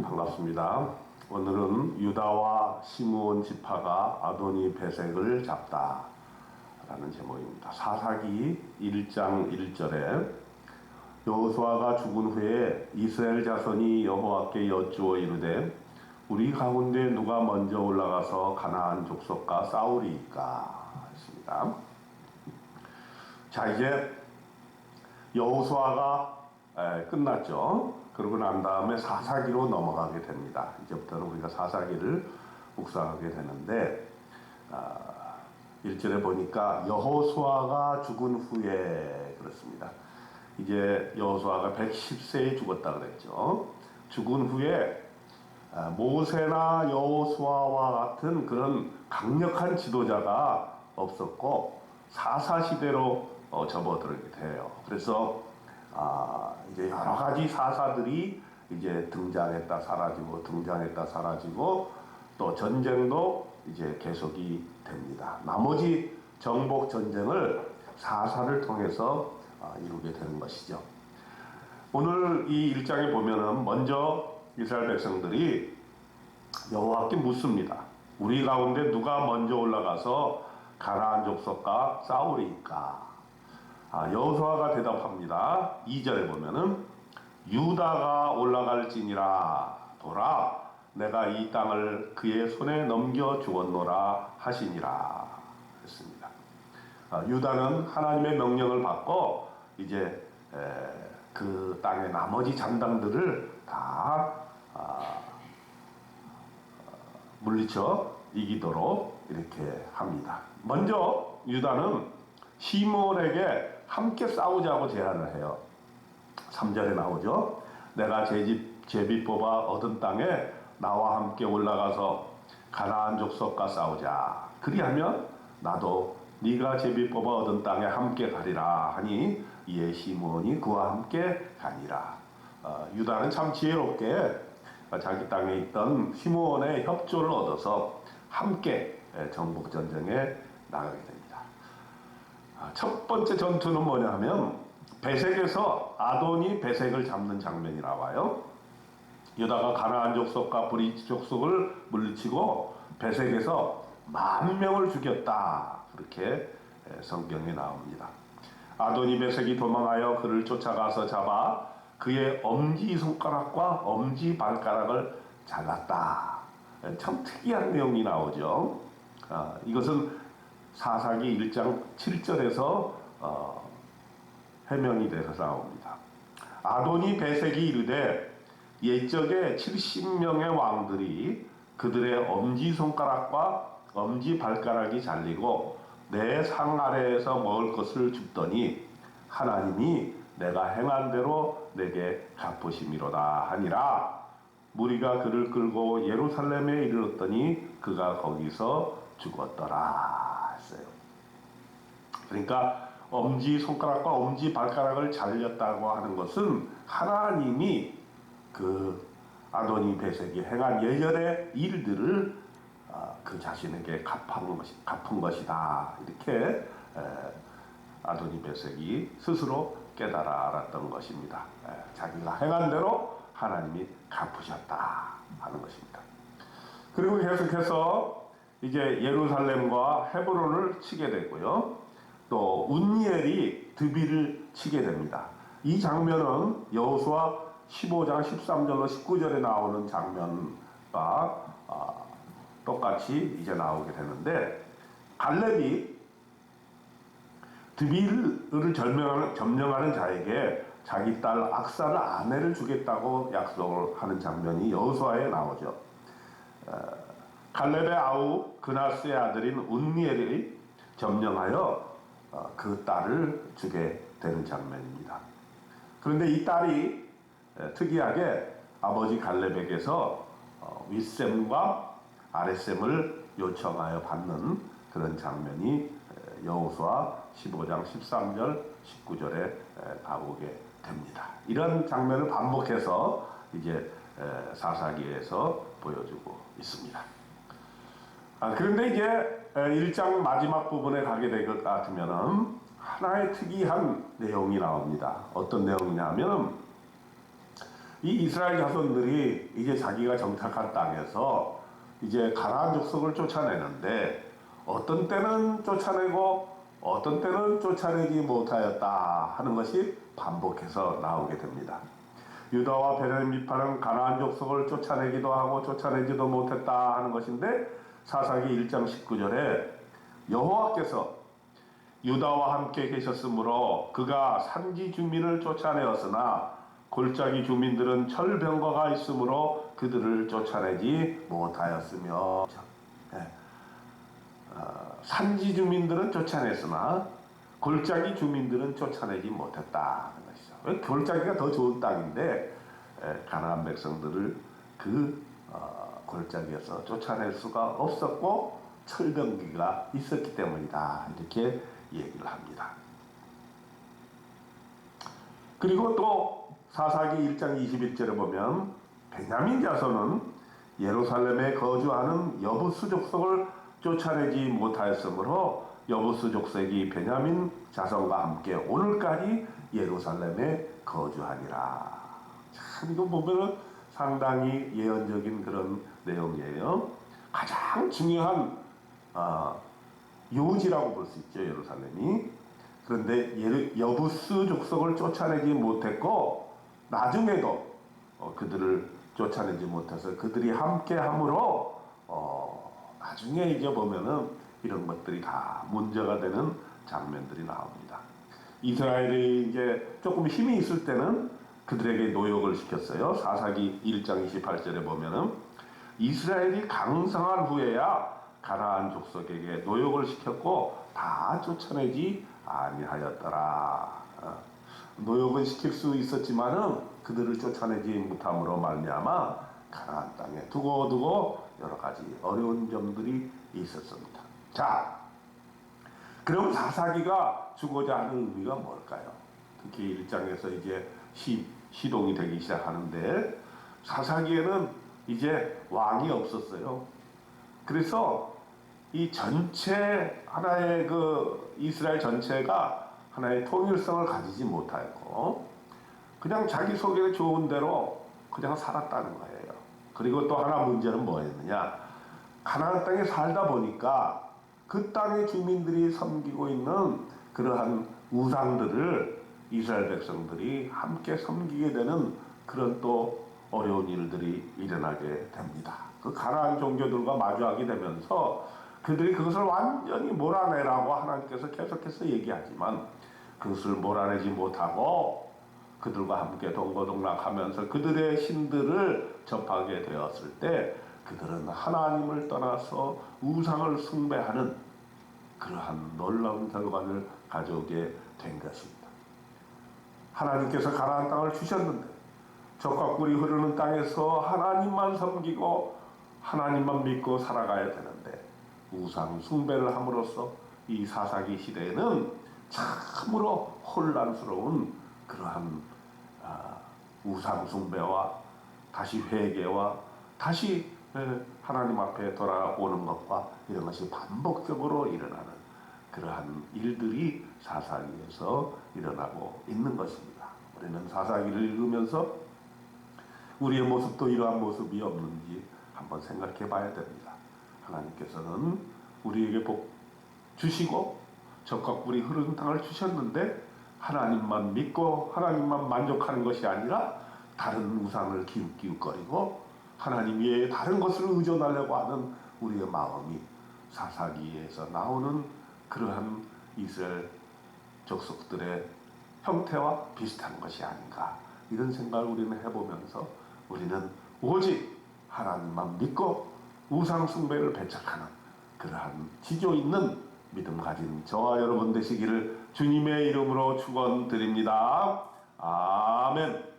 반갑습니다. 오늘은 유다와 시므온 지파가 아도니 베색을 잡다 라는 제목입니다. 사사기 1장 1절에 여호수아가 죽은 후에 이스라엘 자손이 여호와께 여쭈어 이르되 우리 가운데 누가 먼저 올라가서 가나안 족속과 싸우리이까 했습니다. 자, 이제 여호수아가 끝났죠. 그러고 난 다음에 사사기로 넘어가게 됩니다. 이제부터는 우리가 사사기를 묵상하게 되는데 1절에 보니까 여호수아가 죽은 후에 그렇습니다. 이제 여호수아가 110세에 죽었다 그랬죠. 죽은 후에 모세나 여호수아와 같은 그런 강력한 지도자가 없었고 사사시대로 접어들게 돼요. 그래서 이제 여러 가지 사사들이 이제 등장했다 사라지고 또 전쟁도 이제 계속이 됩니다. 나머지 정복 전쟁을 사사를 통해서 이루게 되는 것이죠. 오늘 이 1장에 보면은 먼저 이스라엘 백성들이 여호와께 묻습니다. 우리 가운데 누가 먼저 올라가서 가나안 족속과 싸우리이까? 여호수아가 대답합니다. 2절에 보면은 유다가 올라갈지니라 보라 내가 이 땅을 그의 손에 넘겨 주었노라 하시니라 했습니다. 유다는 하나님의 명령을 받고 이제 그 땅의 나머지 장당들을 다 물리쳐 이기도록 이렇게 합니다. 먼저 유다는 시므온에게 함께 싸우자고 제안을 해요. 3절에 나오죠. 내가 제비 뽑아 얻은 땅에 나와 함께 올라가서 가나안 족속과 싸우자. 그리하면 나도 네가 제비 뽑아 얻은 땅에 함께 가리라 하니 이에 시므온이 그와 함께 가니라. 유다는 참 지혜롭게 자기 땅에 있던 시므온의 협조를 얻어서 함께 정복전쟁에 나가게 됩니다. 첫 번째 전투는 뭐냐 하면 베색에서 아도니 베색을 잡는 장면이 나와요. 유다가 가나안 족속과 브리지 족속을 물리치고 베색에서 10,000명을 죽였다. 그렇게 성경에 나옵니다. 아도니 베색이 도망하여 그를 쫓아가서 잡아 그의 엄지손가락과 엄지발가락을 잘랐다. 참 특이한 내용이 나오죠. 이것은 사사기 1장 7절에서 해명이 돼서 나옵니다. 아도니 베색이 이르되 옛적에 70명의 왕들이 그들의 엄지손가락과 엄지발가락이 잘리고 내 상 아래에서 먹을 것을 줍더니 하나님이 내가 행한 대로 내게 갚으심이로다 하니라. 무리가 그를 끌고 예루살렘에 이르렀더니 그가 거기서 죽었더라 했어요. 그러니까 엄지손가락과 엄지발가락을 잘렸다고 하는 것은 하나님이 그 아도니 베색이 행한 예전의 일들을 그 자신에게 갚은 것이다. 이렇게 아도니 베색이 스스로 깨달아 알았던 것입니다. 자기가 행한 대로 하나님이 갚으셨다 하는 것입니다. 그리고 계속해서 이제 예루살렘과 헤브론을 치게 되고요. 또 운니엘이 드비를 치게 됩니다. 이 장면은 여호수아 15장 13절로 19절에 나오는 장면과 똑같이 이제 나오게 되는데 갈렙이 드빌을 점령하는 자에게 자기 딸 악사를 아내를 주겠다고 약속을 하는 장면이 여호수아에 나오죠. 갈렙의 아우 그나스의 아들인 운니엘이 점령하여 그 딸을 주게 되는 장면입니다. 그런데 이 딸이 특이하게 아버지 갈렙에게서 윗셈과 아랫셈을 요청하여 받는 그런 장면이 여호수아 15장 13절 19절에 나오게 됩니다. 이런 장면을 반복해서 이제 사사기에서 보여주고 있습니다. 그런데 이제 1장 마지막 부분에 가게 될 것 같으면은 하나의 특이한 내용이 나옵니다. 어떤 내용이냐 하면 이 이스라엘 자손들이 이제 자기가 정착한 땅에서 이제 가나안 족속을 쫓아내는데 어떤 때는 쫓아내고 어떤 때는 쫓아내지 못하였다 하는 것이 반복해서 나오게 됩니다. 유다와 베냐민 지파는 가나안 족속을 쫓아내기도 하고 쫓아내지도 못했다 하는 것인데 사사기 1장 19절에 여호와께서 유다와 함께 계셨으므로 그가 산지 주민을 쫓아내었으나 골짜기 주민들은 철병거가 있으므로 그들을 쫓아내지 못하였으며 산지 주민들은 쫓아냈으나 골짜기 주민들은 쫓아내지 못했다 하는 것이죠. 골짜기가 더 좋은 땅인데 가나안 백성들을 그 골짜기에서 쫓아낼 수가 없었고 철병기가 있었기 때문이다 이렇게 얘기를 합니다. 그리고 또 사사기 1장 21절에 보면 베냐민 자손은 예루살렘에 거주하는 여부스 족속을 쫓아내지 못하였으므로 여부스 족속이 베냐민 자손과 함께 오늘까지 예루살렘에 거주하니라. 참 이거 보면은 상당히 예언적인 그런 내용이에요. 가장 중요한 요지라고 볼 수 있죠, 예루살렘이. 그런데 여부스 족속을 쫓아내지 못했고 나중에도 그들을 쫓아내지 못해서 그들이 함께함으로 나중에 이제 보면은 이런 것들이 다 문제가 되는 장면들이 나옵니다. 이스라엘이 이제 조금 힘이 있을 때는 그들에게 노역을 시켰어요. 사사기 1장 28절에 보면은 이스라엘이 강성한 후에야 가나안 족속에게 노역을 시켰고 다 쫓아내지 아니하였더라. 노역은 시킬 수 있었지만은 그들을 쫓아내지 못함으로 말미암아 가나안 땅에 두고두고 여러 가지 어려운 점들이 있었습니다. 자, 그럼 사사기가 주고자 하는 의미가 뭘까요? 특히 1장에서 이제 시동이 되기 시작하는데 사사기에는 이제 왕이 없었어요. 그래서 이 전체 하나의 그 이스라엘 전체가 하나의 통일성을 가지지 못하였고 그냥 자기 속에 좋은 대로 그냥 살았다는 거예요. 그리고 또 하나 문제는 뭐였느냐? 가나안 땅에 살다 보니까 그 땅의 주민들이 섬기고 있는 그러한 우상들을 이스라엘 백성들이 함께 섬기게 되는 그런 또 어려운 일들이 일어나게 됩니다. 그 가나안 종교들과 마주하게 되면서 그들이 그것을 완전히 몰아내라고 하나님께서 계속해서 얘기하지만 그것을 몰아내지 못하고 그들과 함께 동고동락하면서 그들의 신들을 접하게 되었을 때 그들은 하나님을 떠나서 우상을 숭배하는 그러한 놀라운 결과를 가져오게 된 것입니다. 하나님께서 가나안 땅을 주셨는데 젖과 꿀이 흐르는 땅에서 하나님만 섬기고 하나님만 믿고 살아가야 되는데 우상 숭배를 함으로써 이 사사기 시대에는 참으로 혼란스러운 그러한 우상 숭배와 다시 회개와 다시 하나님 앞에 돌아오는 것과 이런 것이 반복적으로 일어나는 그러한 일들이 사사기에서 일어나고 있는 것입니다. 우리는 사사기를 읽으면서 우리의 모습도 이러한 모습이 없는지 한번 생각해 봐야 됩니다. 하나님께서는 우리에게 복 주시고 젖과 꿀이 흐르는 땅을 주셨는데 하나님만 믿고 하나님만 만족하는 것이 아니라 다른 우상을 기웃기웃거리고 하나님 외에 다른 것을 의존하려고 하는 우리의 마음이 사사기에서 나오는 그러한 이스라엘 족속들의 형태와 비슷한 것이 아닌가 이런 생각을 우리는 해보면서 우리는 오직 하나님만 믿고 우상 숭배를 배척하는 그러한 지조 있는 믿음 가진 저와 여러분 되시기를 주님의 이름으로 축원드립니다. 아멘.